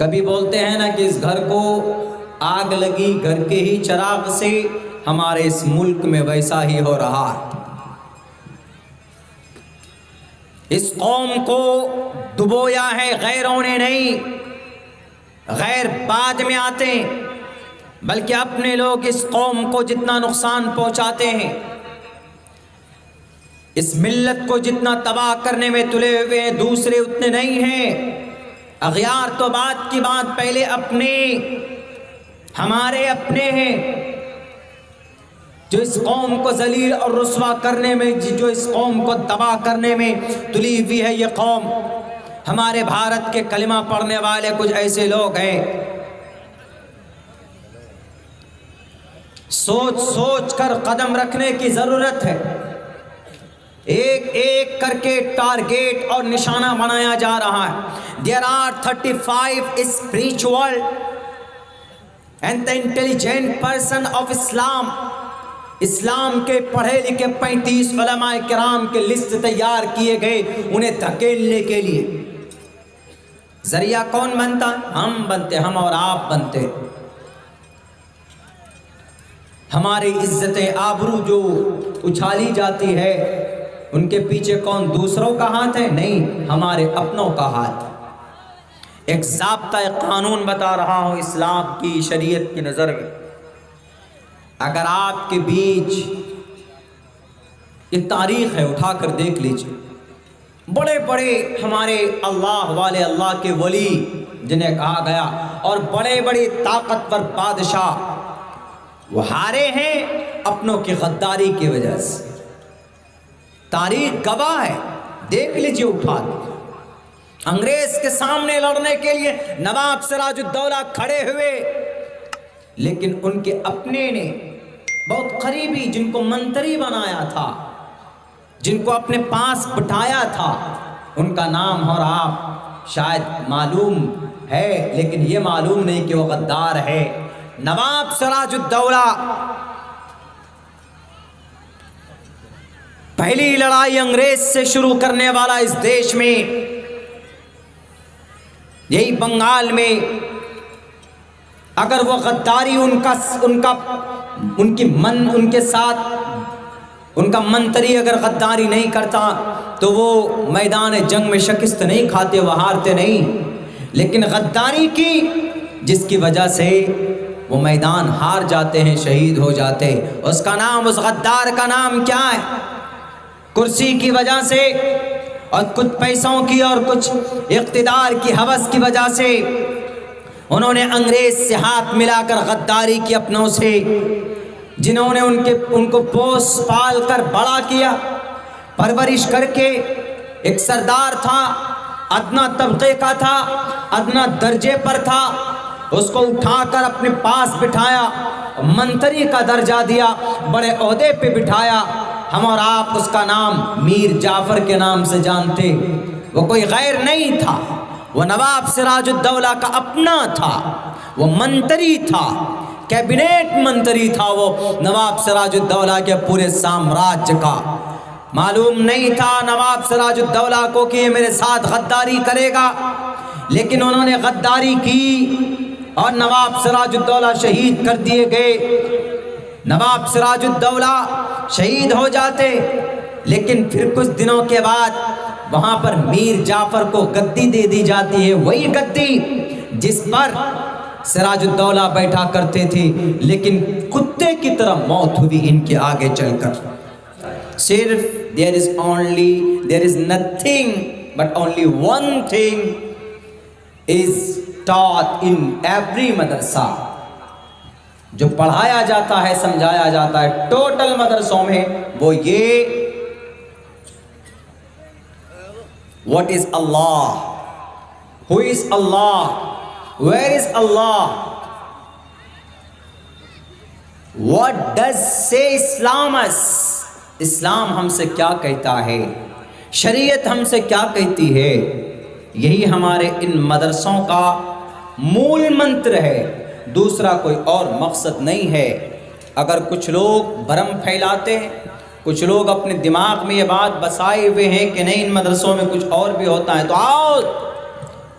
कभी बोलते हैं ना कि इस घर को आग लगी घर के ही चिराग से, हमारे इस मुल्क में वैसा ही हो रहा है। इस कौम को डुबोया है गैरों ने नहीं, गैर बाद में आते हैं, बल्कि अपने लोग इस कौम को जितना नुकसान पहुंचाते हैं, इस मिल्लत को जितना तबाह करने में तुले हुए हैं, दूसरे उतने नहीं हैं। अगयार तो बात की बात, पहले अपने, हमारे अपने हैं जो इस कौम को जलील और रुस्वा करने में, जो इस कौम को तबाह करने में तुली हुई है ये कौम। हमारे भारत के कलिमा पढ़ने वाले कुछ ऐसे लोग हैं, सोच सोच कर कदम रखने की जरूरत है। एक एक करके टारगेट और निशाना बनाया जा रहा है। There are 35 spiritual and the intelligent person of Islam. इस्लाम के पढ़े लिखे 35 उलमाए किराम के लिस्ट तैयार किए गए उन्हें धकेलने के लिए। जरिया कौन बनता? हम बनते, हम और आप बनते। हमारी इज्जतें आबरू जो उछाली जाती है, उनके पीछे कौन? दूसरों का हाथ है? नहीं, हमारे अपनों का हाथ। एक ज़ाब्ता कानून बता रहा हूं इस्लाम की शरीयत की नज़र में। अगर आपके बीच एक तारीख है, उठाकर देख लीजिए, बड़े बड़े हमारे अल्लाह वाले, अल्लाह के वली जिन्हें कहा गया, और बड़े बड़े ताकतवर बादशाह, वो हारे हैं अपनों की गद्दारी की वजह से। तारीख गवाह है, देख लीजिए उठा। अंग्रेज के सामने लड़ने के लिए नवाब सिराजुद्दौला खड़े हुए, लेकिन उनके अपने ने, बहुत करीबी, जिनको मंत्री बनाया था, जिनको अपने पास बिठाया था, उनका नाम और आप शायद मालूम है, लेकिन ये मालूम नहीं कि वो गद्दार है। नवाब सिराजुद्दौला पहली लड़ाई अंग्रेज से शुरू करने वाला इस देश में, यही बंगाल में। अगर वो गद्दारी उनके साथ उनका मंत्री अगर गद्दारी नहीं करता तो वो मैदान जंग में शिकस्त नहीं खाते, वो हारते नहीं। लेकिन गद्दारी की जिसकी वजह से वो मैदान हार जाते हैं, शहीद हो जाते, उसका नाम, उस गद्दार का नाम क्या है? कुर्सी की वजह से और कुछ पैसों की और कुछ इख्तिदार की हवस की वजह से उन्होंने अंग्रेज से हाथ मिलाकर गद्दारी की अपनों से, जिन्होंने उनको पोस पाल कर बड़ा किया, परवरिश करके। एक सरदार था, अदना तबके का था, अदना दर्जे पर था, उसको उठाकर अपने पास बिठाया, मंत्री का दर्जा दिया, बड़े ओहदे पे बिठाया। हम और आप उसका नाम मीर जाफर के नाम से जानते। वो कोई गैर नहीं था, वो नवाब सिराजुद्दौला का अपना था, वो मंत्री था, कैबिनेट मंत्री था वो नवाब सिराजुद्दौला के पूरे साम्राज्य का। मालूम नहीं था नवाब सिराजुद्दौला को कि ये मेरे साथ गद्दारी करेगा, लेकिन उन्होंने गद्दारी की और नवाब सिराजुद्दौला शहीद कर दिए गए। नवाब सिराजुद्दौला शहीद हो जाते, लेकिन फिर कुछ दिनों के बाद वहां पर मीर जाफर को गद्दी दे दी जाती है, वही गद्दी जिस पर सिराजुद्दौला बैठा करते थे, लेकिन कुत्ते की तरह मौत हुई इनके आगे चलकर। सिर्फ there is nothing but only one thing is taught in every madrasa, जो पढ़ाया जाता है, समझाया जाता है टोटल मदरसों में, वो ये, what is Allah, who is Allah, where is Allah, what does say Islam us, इस्लाम हमसे क्या कहता है, शरीयत हमसे क्या कहती है। यही हमारे इन मदरसों का मूल मंत्र है, दूसरा कोई और मकसद नहीं है। अगर कुछ लोग भरम फैलाते हैं, कुछ लोग अपने दिमाग में ये बात बसाए हुए हैं कि नहीं इन मदरसों में कुछ और भी होता है, तो आओ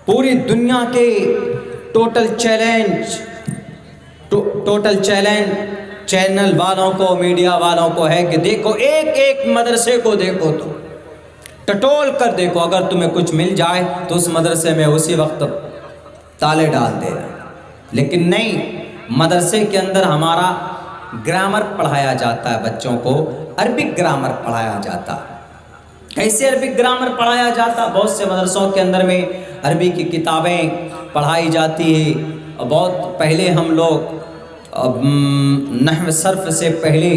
पूरी दुनिया के टोटल चैलेंज चैनल वालों को, मीडिया वालों को है कि देखो एक एक मदरसे को देखो तो टटोल कर देखो, अगर तुम्हें कुछ मिल जाए तो उस मदरसे में उसी वक्त ताले डाल देना। लेकिन नहीं, मदरसे के अंदर हमारा ग्रामर पढ़ाया जाता है, बच्चों को अरबिक ग्रामर पढ़ाया जाता है। कैसे अरबिक ग्रामर पढ़ाया जाता है? बहुत से मदरसों के अंदर में अरबी की किताबें पढ़ाई जाती है। बहुत पहले हम लोग नहव सर्फ से पहले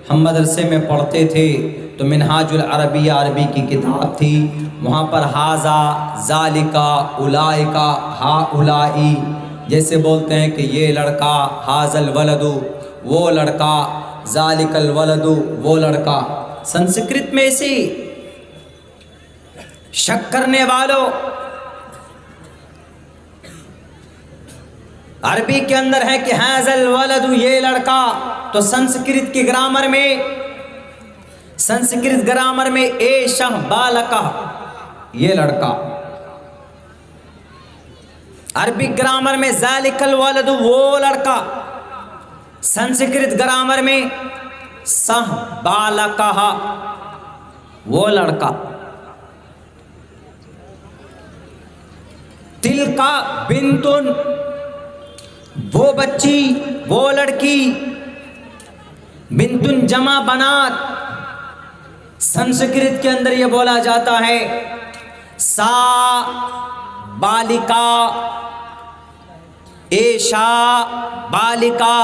हम मदरसे में पढ़ते थे तो मिनहाजुल अरबिया अरबी की किताब थी, वहाँ पर हाजा जालिका उलाइका हा उलाई, जैसे बोलते हैं कि ये लड़का, हाजल वलदु वो लड़का, जालिकल वलदु वो लड़का। संस्कृत में इसी शक करने वालों, अरबी के अंदर है कि हाजल वलदु ये लड़का, तो संस्कृत की ग्रामर में, संस्कृत ग्रामर में ए शह बालका ये लड़का, अरबी ग्रामर में जालिकल वलदु वो लड़का, संस्कृत ग्रामर में सह बालका वो लड़का। तिलका बिंतुन वो बच्ची वो लड़की, बिंतुन जमा बनात, संस्कृत के अंदर ये बोला जाता है सा बालिका, एशा बालिका,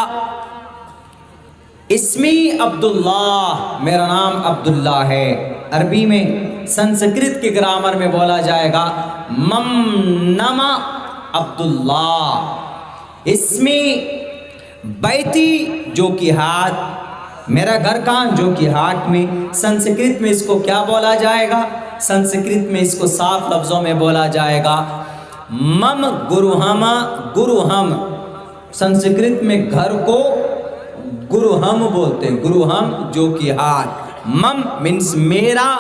इस्मी अब्दुल्लाह मेरा नाम अब्दुल्ला है। अरबी में संस्कृत के ग्रामर में बोला जाएगा मम नमा अब्दुल्ला, इसमें बैती जो कि हाथ, मेरा घर कहाँ, जो कि हाथ में। संस्कृत में इसको क्या बोला जाएगा? संस्कृत में इसको साफ लफ्जों में बोला जाएगा मम गुरुहमा गुरुहम। संस्कृत में घर को गुरुहम बोलते हैं, गुरुहम जो कि हाथ। मम मीन्स मेरा,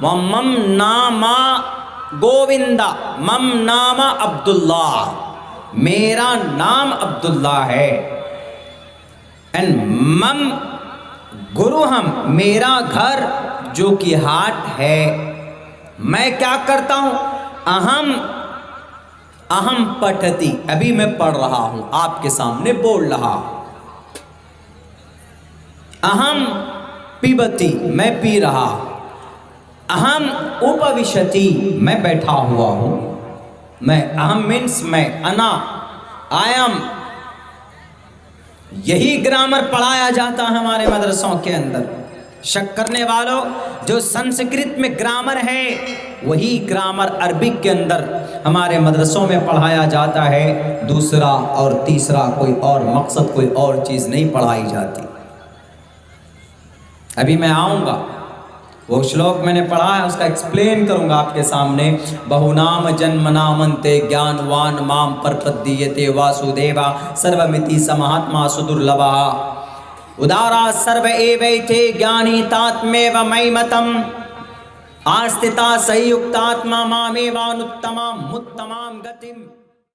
मम नामा गोविंदा, मम नामा अब्दुल्ला, मेरा नाम अब्दुल्ला है। एंड मम गुरुहम मेरा घर जो कि हाट है। मैं क्या करता हूं? अहम पठती, अभी मैं पढ़ रहा हूं, आपके सामने बोल रहा। अहम पिबती मैं पी रहा। अहम उपविशति मैं बैठा हुआ हूं। मैं, अहम मीन्स मैं, अना आई एम। यही ग्रामर पढ़ाया जाता है हमारे मदरसों के अंदर। शक करने वालों, जो संस्कृत में ग्रामर है वही ग्रामर अरबिक के अंदर हमारे मदरसों में पढ़ाया जाता है। दूसरा और तीसरा कोई और मकसद, कोई और चीज़ नहीं पढ़ाई जाती। अभी मैं आऊँगा, वो श्लोक मैंने पढ़ा है उसका एक्सप्लेन करूँगा आपके सामने। बहुनाम जन्मनामन्ते ज्ञानवान माम प्रपद्यते वासुदेवा सर्वमिति समहात्मा सुदुर्लभा उदारा सर्व एवैते ज्ञानी तात्मेव मयिमतम् आस्थिता संयुक्तात्मा मामेवानुत्तमां मुत्तमां गतिम्।